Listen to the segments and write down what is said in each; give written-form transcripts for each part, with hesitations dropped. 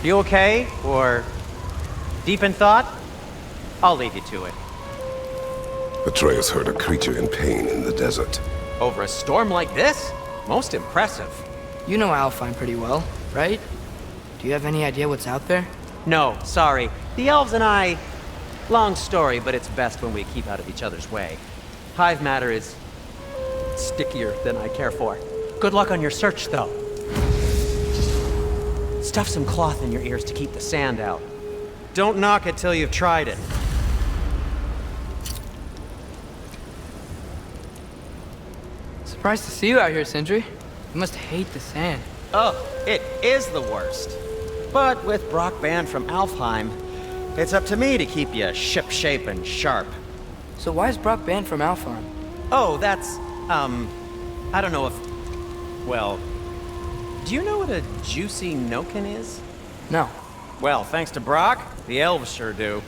You okay? Or deep in thought? I'll leave you to it. Atreus heard a creature in pain in the desert. Over a storm like this? Most impressive. You know Alfheim pretty well, right? Do you have any idea what's out there? No, sorry. The elves and I... Long story, but it's best when we keep out of each other's way. Hive matter is... stickier than I care for. Good luck on your search, though. Stuff some cloth in your ears to keep the sand out. Don't knock it till you've tried it. Surprised to see you out here, Sindri. You must hate the sand. Oh, it is the worst. But with Brock banned from Alfheim, it's up to me to keep you ship-shape and sharp. So why is Brock banned from Alfheim? Oh, that's, I don't know if... Well, do you know what a juicy Noken is? No. Well, thanks to Brock, the elves sure do.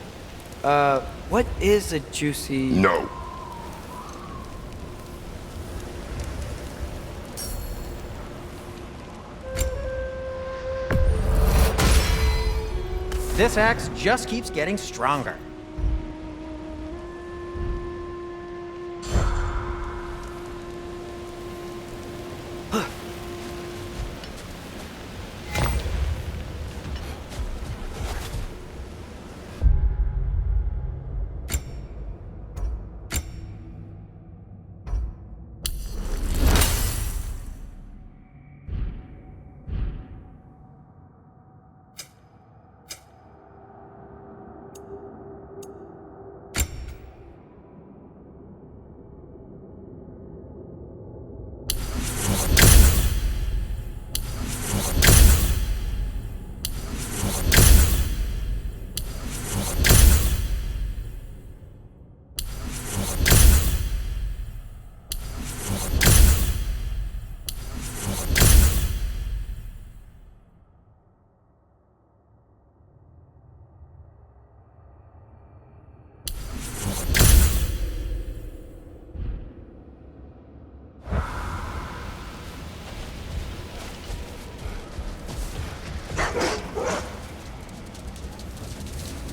What is a juicy... No. This axe just keeps getting stronger.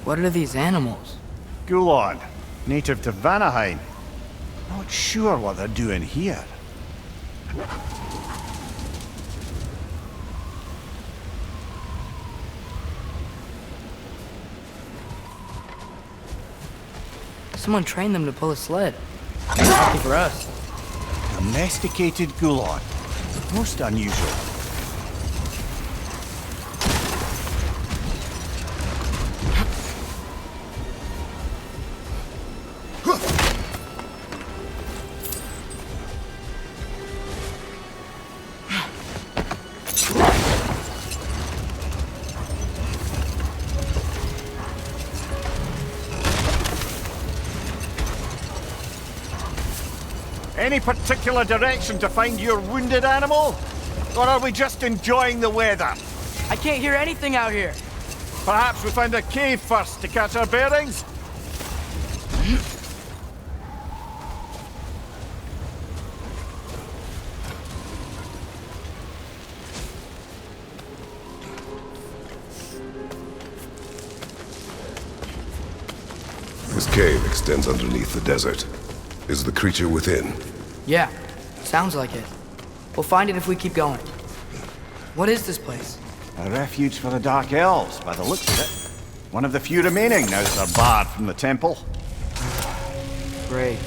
What are these animals? Gulon, native to Vanaheim. Not sure what they're doing here. Someone trained them to pull a sled. Lucky for us. Domesticated Gulon. Most unusual. Any particular direction to find your wounded animal? Or are we just enjoying the weather? I can't hear anything out here. Perhaps we find a cave first to catch our bearings? This cave extends underneath the desert. Is the creature within? Yeah, sounds like it. We'll find it if we keep going. What is this place? A refuge for the Dark Elves, by the looks of it. One of the few remaining now that they're barred from the temple. Great.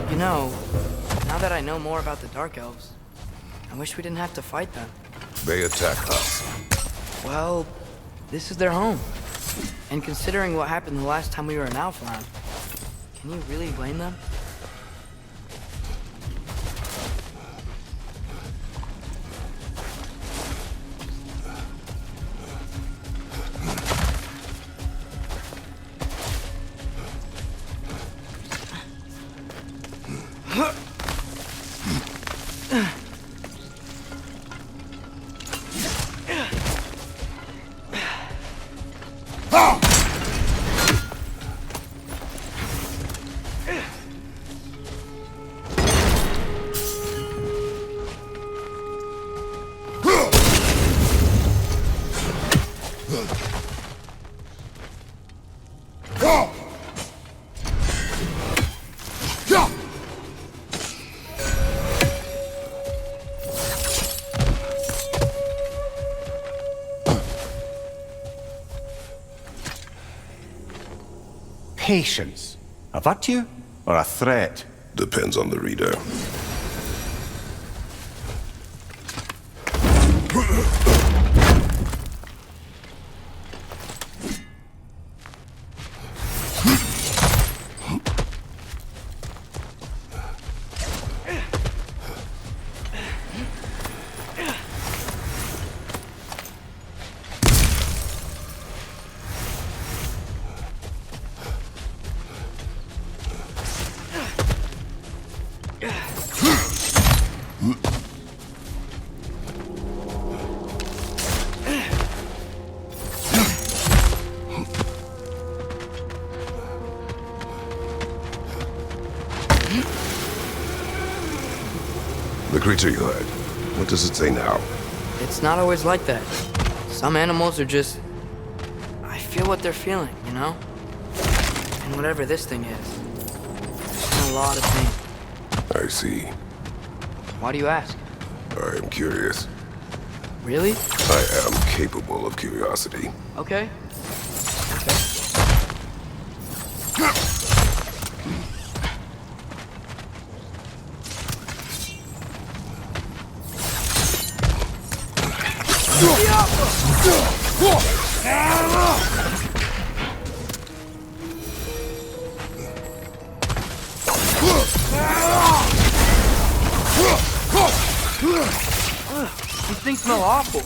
You know, now that I know more about the Dark Elves, I wish we didn't have to fight them. They attack us. Well, this is their home. And considering what happened the last time we were in Alfland, can you really blame them? Patience. A virtue or a threat? Depends on the reader. creature you had, what does it say now? It's not always like that. Some animals are just... I feel what they're feeling, you know? And whatever this thing is, it's in a lot of pain. I see. Why do you ask? I am curious. Really? I am capable of curiosity. Okay. These things smell awful.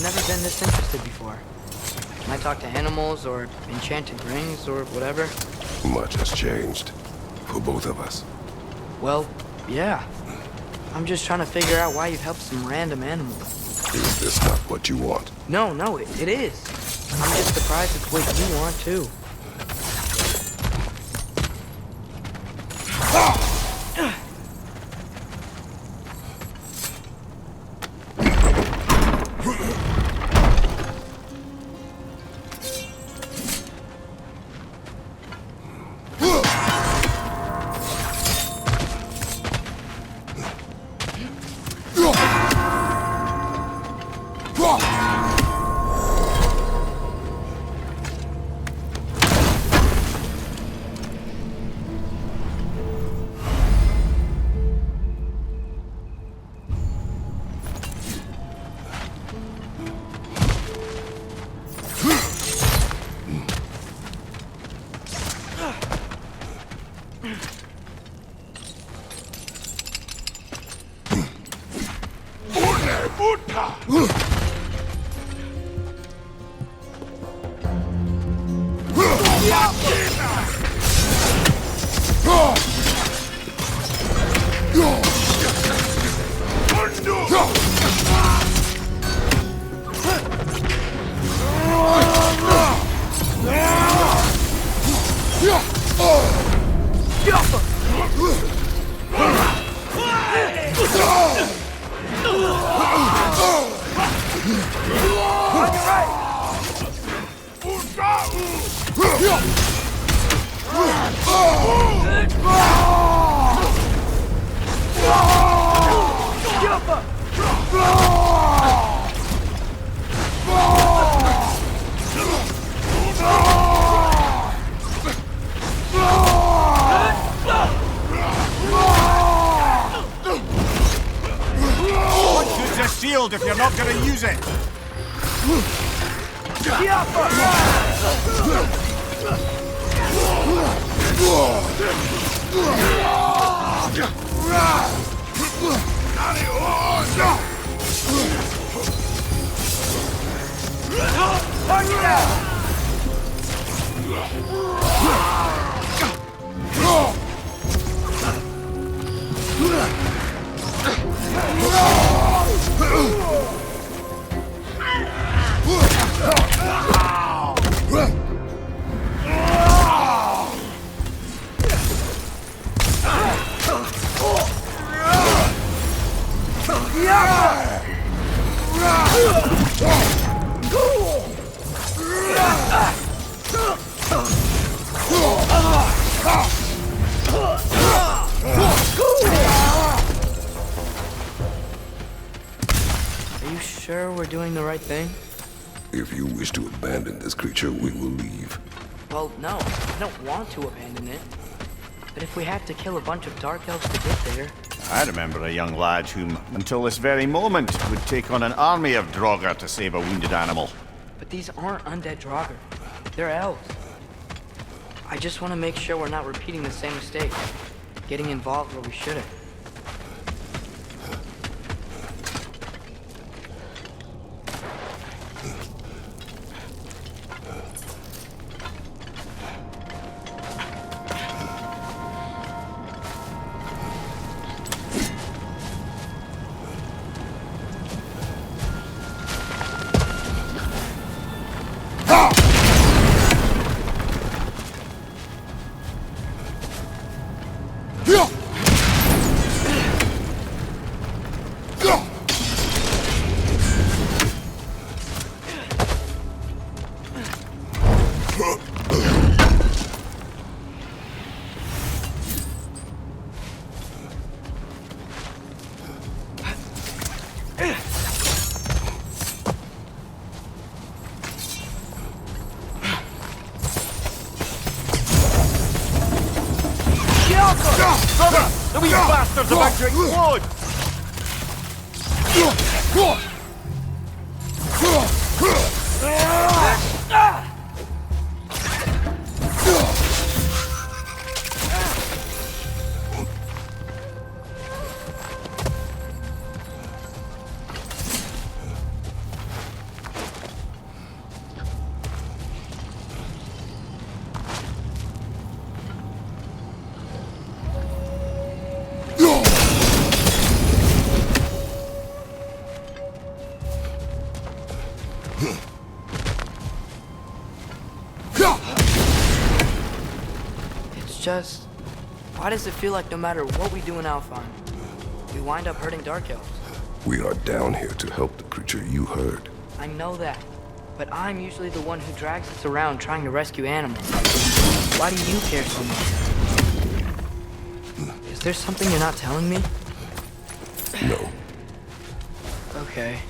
Never been this interested before. When I talk to animals or enchanted rings or whatever. Much has changed. For both of us. Well, yeah. I'm just trying to figure out why you'd help some random animal. Is this not what you want? No, it is. I'm just surprised it's what you want too. If you're not going to use it. Are you sure we're doing the right thing? If you wish to abandon this creature, we will leave. Well, no, I don't want to abandon it. But if we have to kill a bunch of dark elves to get there... I remember a young lad whom, until this very moment, would take on an army of Draugr to save a wounded animal. But these aren't undead Draugr. They're elves. I just want to make sure we're not repeating the same mistake. Getting involved where we shouldn't. The wee bastards about to explode! Just, why does it feel like no matter what we do in Alfheim, we wind up hurting Dark Elves? We are down here to help the creature you heard. I know that, but I'm usually the one who drags us around trying to rescue animals. Why do you care so much? Is there something you're not telling me? No. Okay.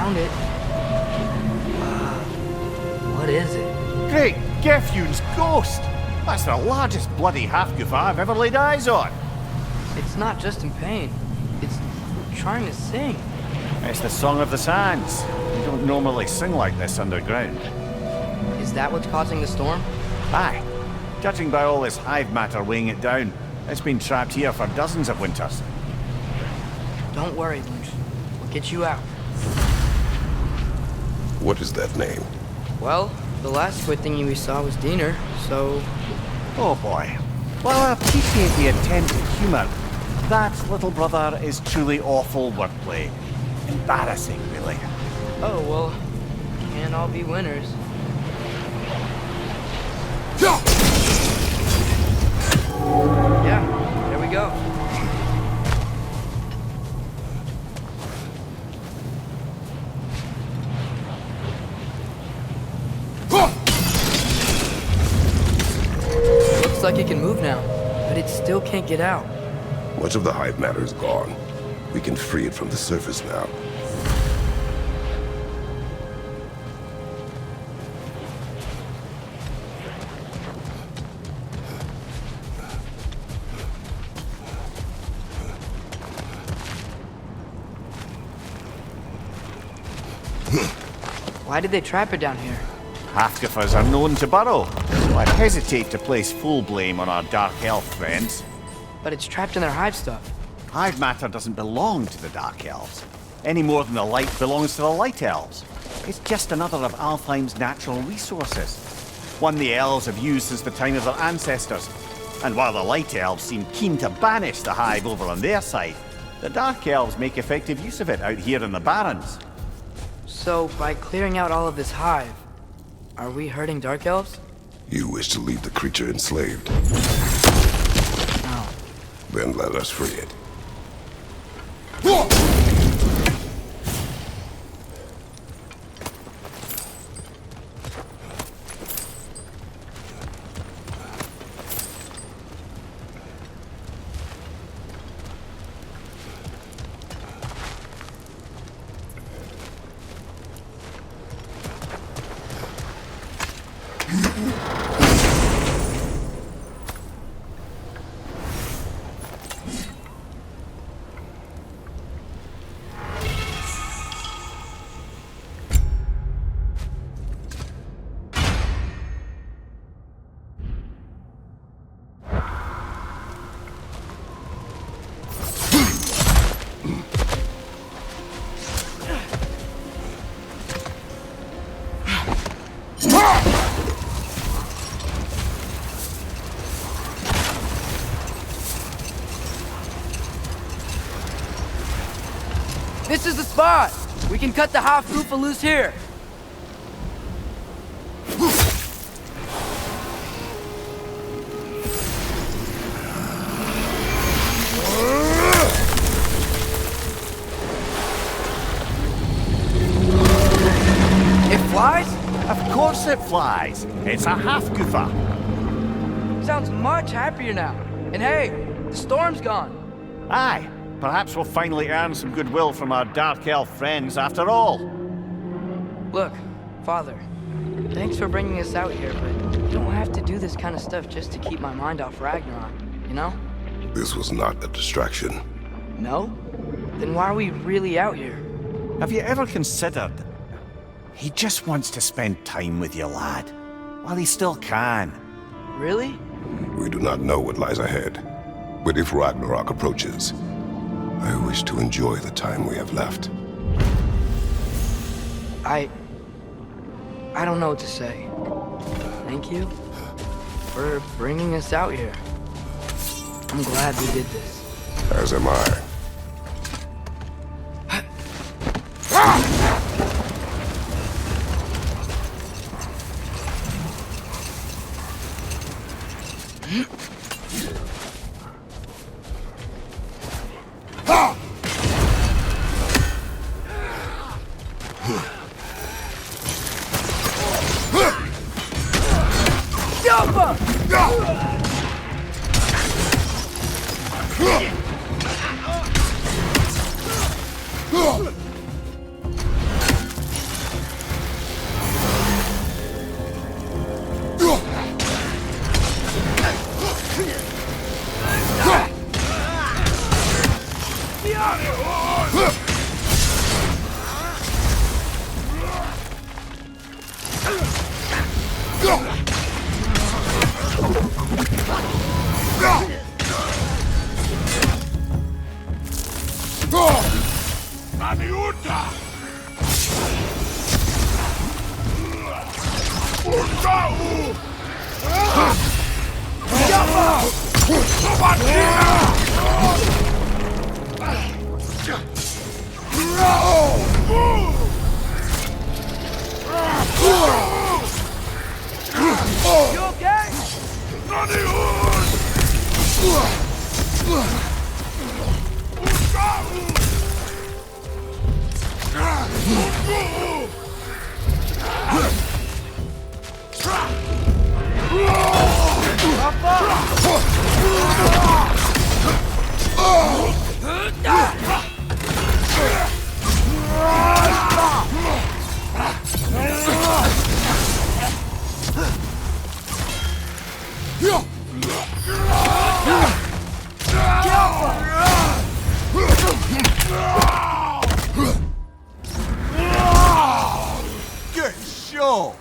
It. What is it? Great Gefyun's ghost! That's the largest bloody half-goof I've ever laid eyes on. It's not just in pain. It's trying to sing. It's the Song of the Sands. You don't normally sing like this underground. Is that what's causing the storm? Aye. Judging by all this hive matter weighing it down, it's been trapped here for dozens of winters. Don't worry, Vulture. We'll get you out. What is that name? Well, the last squid thingy we saw was Diener, so... Oh boy. Well, I appreciate the attempt at humour. That, little brother, is truly awful wordplay. Embarrassing, really. Oh, well, can't all be winners. Yeah, there we go. Looks like it can move now, but it still can't get out. Much of the hive matter is gone. We can free it from the surface now. Why did they trap it down here? Half-giffers are known to burrow. I'd hesitate to place full blame on our dark elf friends. But it's trapped in their hive stuff. Hive matter doesn't belong to the dark elves, any more than the light belongs to the light elves. It's just another of Alfheim's natural resources. One the elves have used since the time of their ancestors. And while the light elves seem keen to banish the hive over on their side, the dark elves make effective use of it out here in the Barrens. So, by clearing out all of this hive, are we hurting dark elves? You wish to leave the creature enslaved. No. Then let us free it. This is the spot! We can cut the half Goofa loose here! It flies? Of course it flies. It's a half-goofa. Sounds much happier now. And hey, the storm's gone. Aye. Perhaps we'll finally earn some goodwill from our dark elf friends after all. Look, Father, thanks for bringing us out here, but you don't have to do this kind of stuff just to keep my mind off Ragnarok, you know? This was not a distraction. No? Then why are we really out here? Have you ever considered... He just wants to spend time with you, lad. While he still can. Really? We do not know what lies ahead. But if Ragnarok approaches, I wish to enjoy the time we have left. I don't know what to say. Thank you for bringing us out here. I'm glad we did this. As am I. You okay? Good show!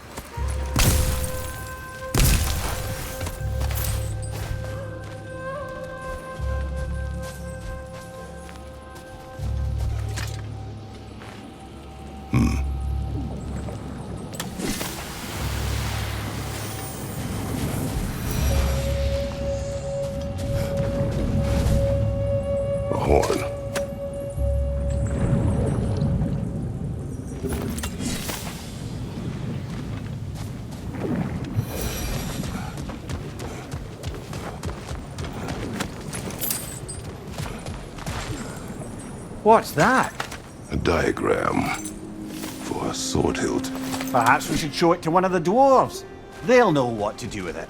A horn. What's that? A diagram for a sword hilt. Perhaps we should show it to one of the dwarves. They'll know what to do with it.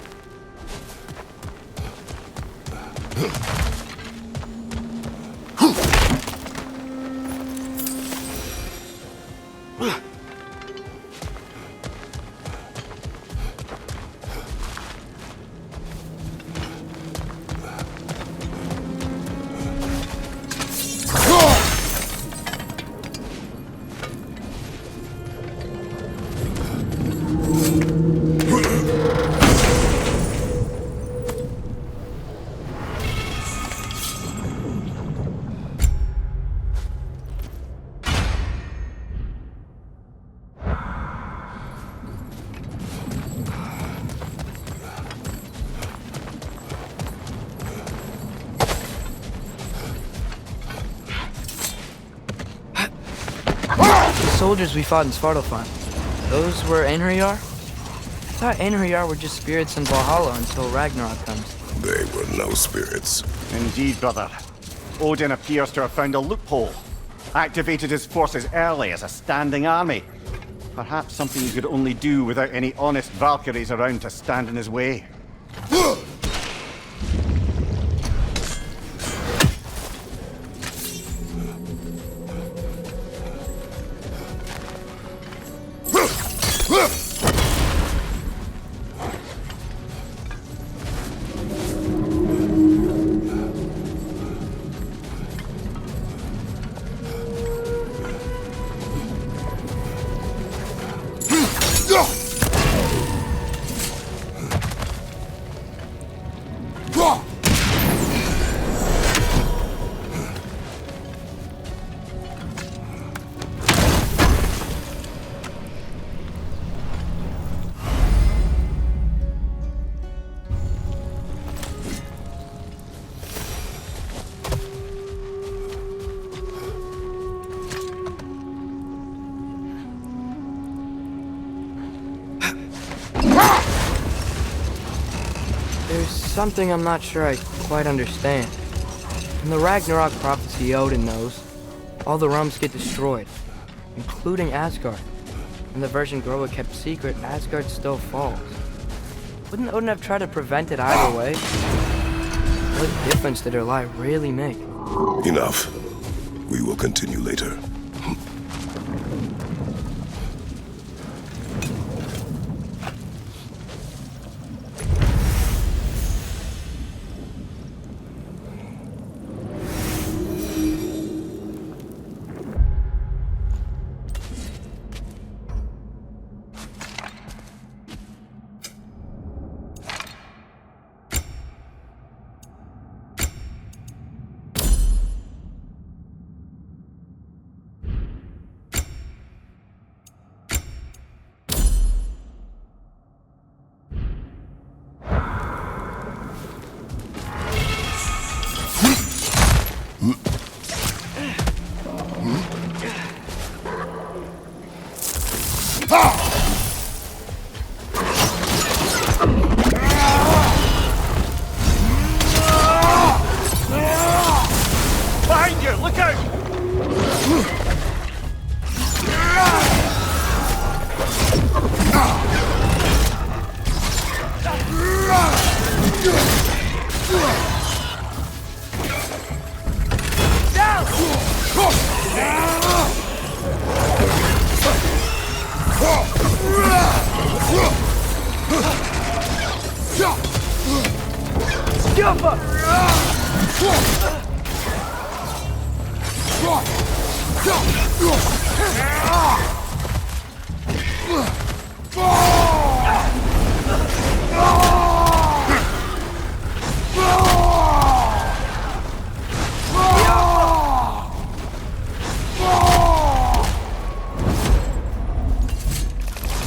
Soldiers we fought in Svartalfheim. Those were Einherjar? I thought Einherjar were just spirits in Valhalla until Ragnarok comes. They were no spirits. Indeed, brother. Odin appears to have found a loophole. Activated his forces early as a standing army. Perhaps something he could only do without any honest Valkyries around to stand in his way. There's something I'm not sure I quite understand. In the Ragnarok prophecy Odin knows, all the realms get destroyed, including Asgard. In the version Groa kept secret, Asgard still falls. Wouldn't Odin have tried to prevent it either way? What difference did her lie really make? Enough. We will continue later. Behind you! Look out!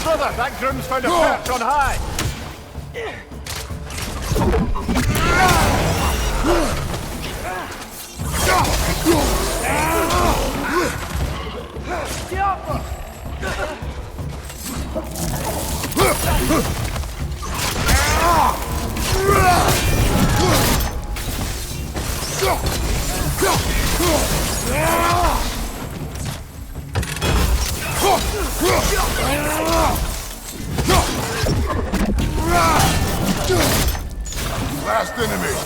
Brother, that groom's found a perch on high! Last enemy!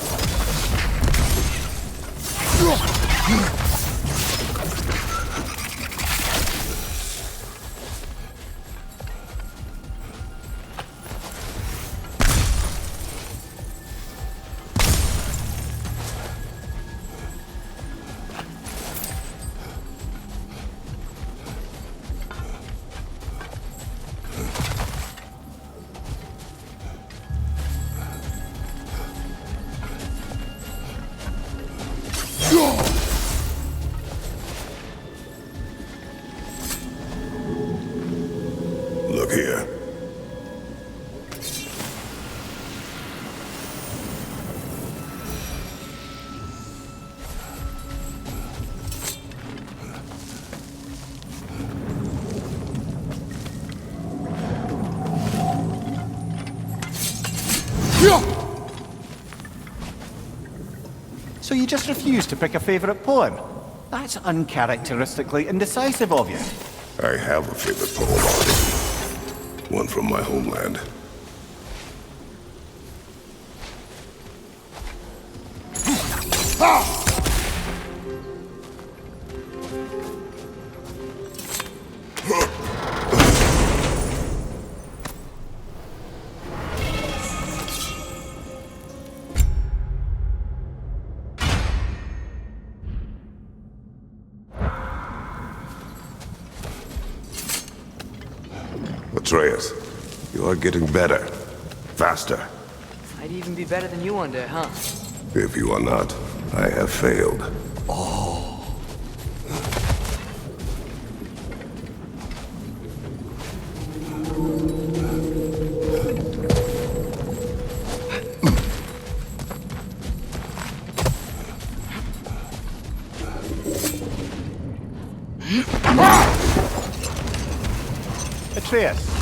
Look here. So you just refuse to pick a favorite poem? That's uncharacteristically indecisive of you. I have a favorite poem already. One from my homeland. Atreus, you are getting better. Faster. I'd even be better than you one day, huh? If you are not, I have failed. Atreus,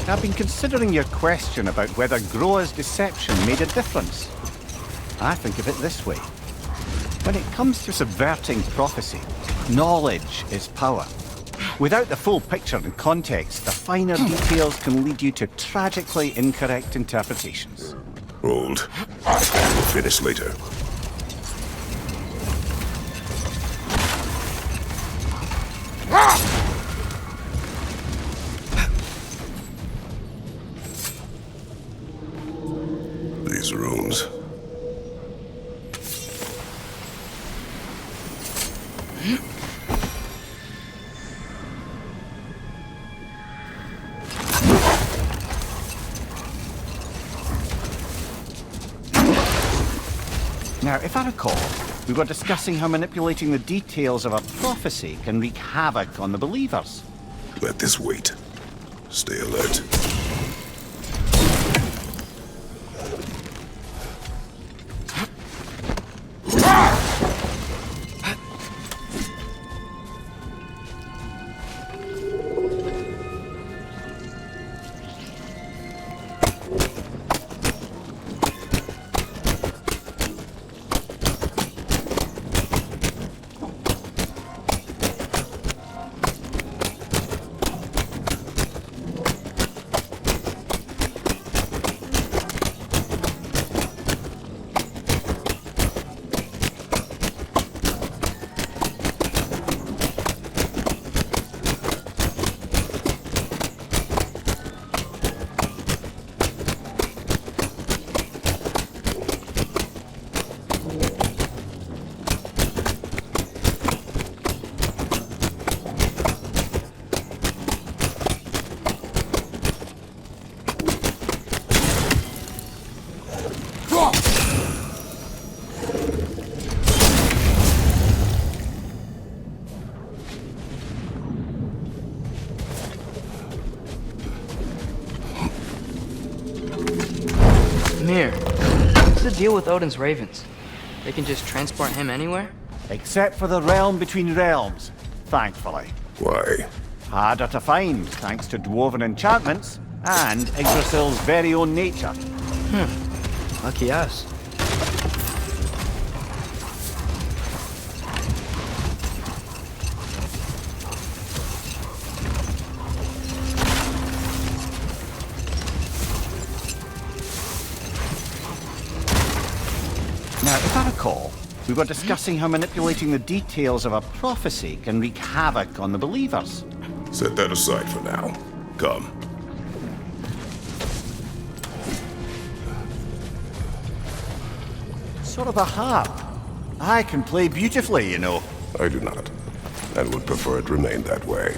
I've been considering your question about whether Groa's deception made a difference. I think of it this way. When it comes to subverting prophecy, knowledge is power. Without the full picture and context, the finer details can lead you to tragically incorrect interpretations. Hold. We'll finish later. These runes. Now, if I recall, we were discussing how manipulating the details of a prophecy can wreak havoc on the believers. Let this wait. Stay alert. deal with Odin's ravens? They can just transport him anywhere? Except for the realm between realms, thankfully. Why? Harder to find, thanks to dwarven enchantments and Yggdrasil's very own nature. Lucky us. Now, if I recall, we were discussing how manipulating the details of a prophecy can wreak havoc on the believers. Set that aside for now. Come. Sort of a harp. I can play beautifully, you know. I do not, and would prefer it remain that way.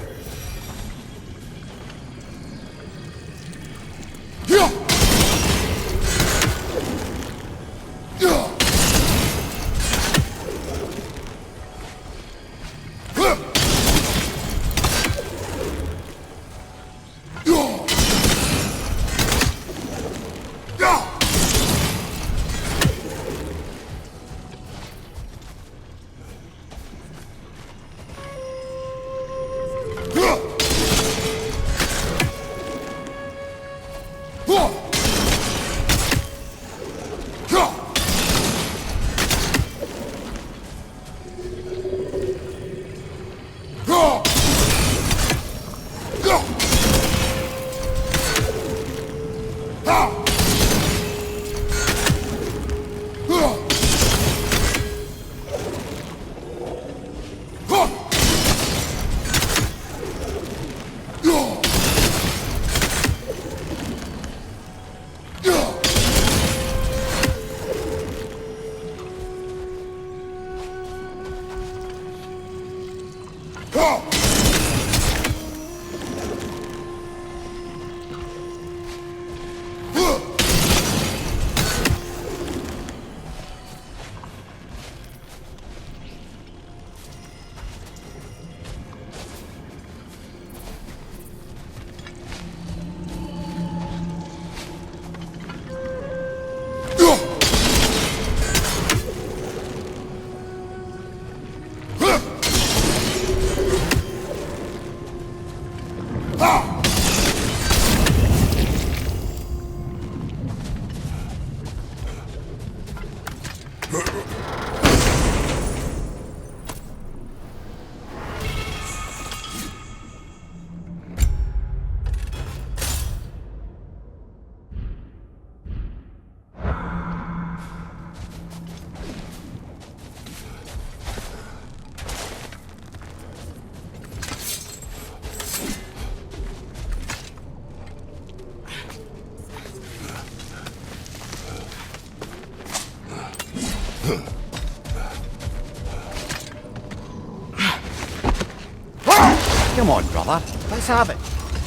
Come on, brother. Let's have it.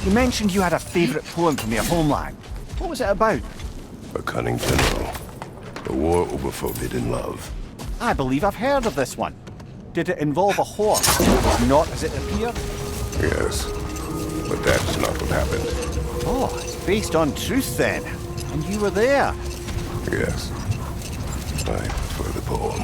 You mentioned you had a favourite poem from your homeland. What was it about? A cunning general. A war over forbidden love. I believe I've heard of this one. Did it involve a horse? It was not as it appeared? Yes, but that's not what happened. Oh, it's based on truth then. And you were there. Yes. I prefer the poem.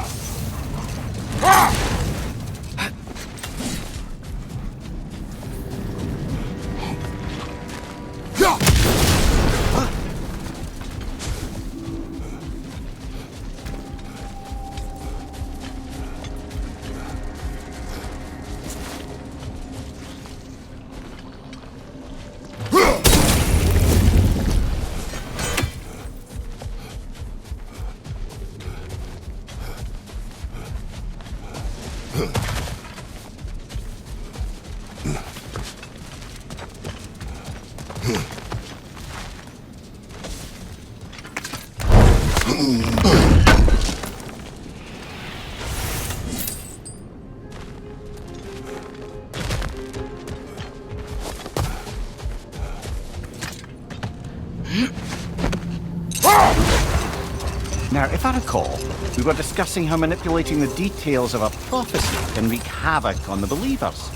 Now, if I recall, we were discussing how manipulating the details of a prophecy can wreak havoc on the believers.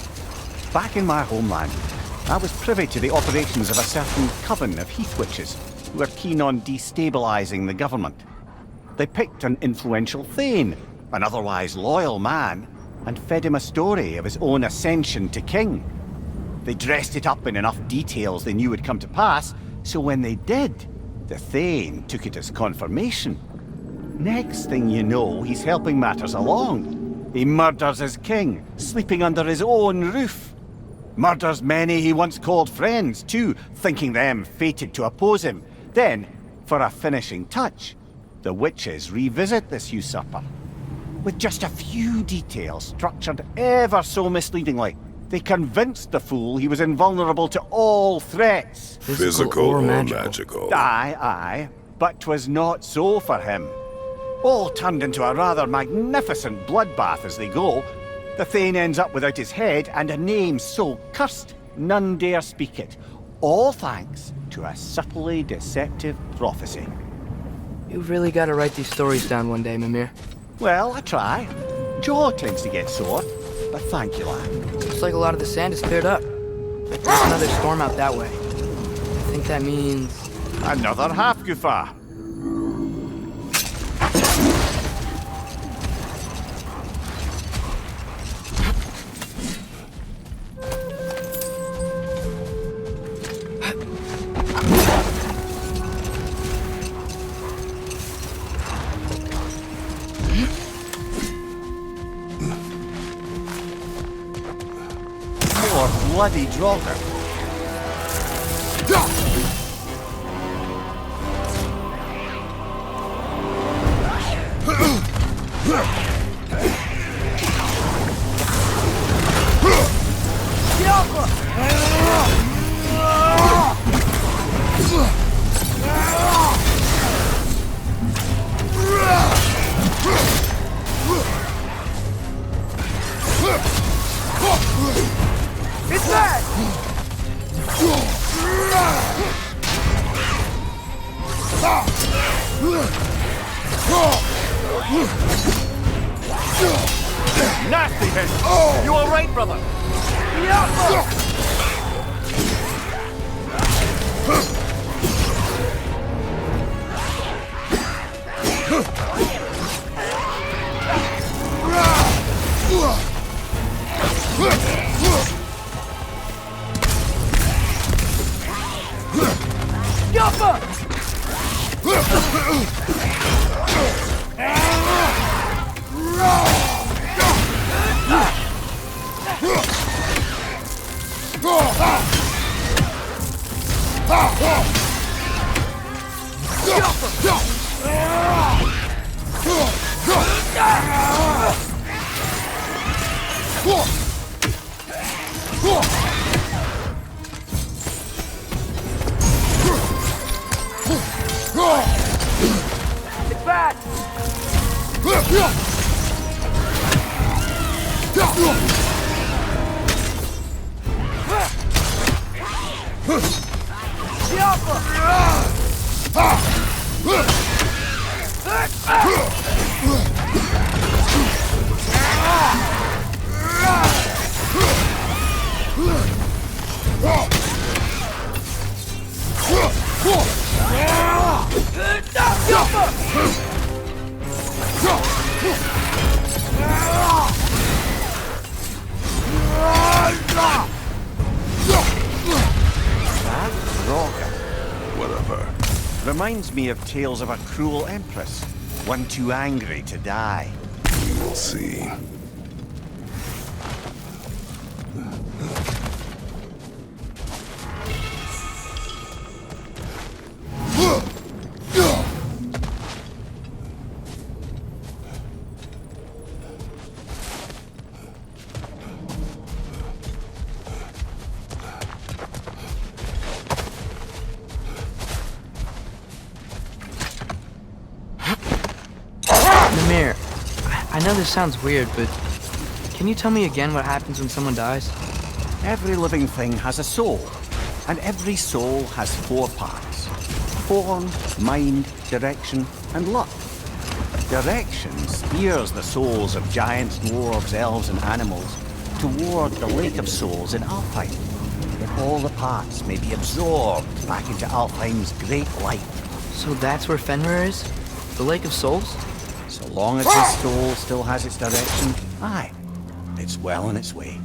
Back in my homeland, I was privy to the operations of a certain coven of heath witches who were keen on destabilizing the government. They picked an influential Thane, an otherwise loyal man, and fed him a story of his own ascension to king. They dressed it up in enough details they knew would come to pass, so when they did, the Thane took it as confirmation. Next thing you know, he's helping matters along. He murders his king, sleeping under his own roof. Murders many he once called friends, too, thinking them fated to oppose him. Then, for a finishing touch, the witches revisit this usurper. With just a few details structured ever so misleadingly, they convinced the fool he was invulnerable to all threats. Physical or magical? Aye, but 'twas not so for him. All turned into a rather magnificent bloodbath as they go. The Thane ends up without his head and a name so cursed none dare speak it. All thanks to a subtly deceptive prophecy. You've really got to write these stories down one day, Mimir. Well, I try. Jaw tends to get sore, but thank you, lad. Looks like a lot of the sand is cleared up. There's another storm out that way. I think that means... Another half-goofa. Bloody Draugr. It's back! Nasty hit! You alright, brother? It's back! Whatever. Reminds me of tales of a cruel empress, one too angry to die. We will see. Mimir, I know this sounds weird, but can you tell me again what happens when someone dies? Every living thing has a soul, and every soul has 4 parts: form, mind, direction, and luck. Direction steers the souls of giants, dwarves, elves, and animals toward the Lake of Souls in Alfheim, that all the parts may be absorbed back into Alfheim's great light. So that's where Fenrir is? The Lake of Souls? So long as his soul still has its direction, aye, it's well on its way.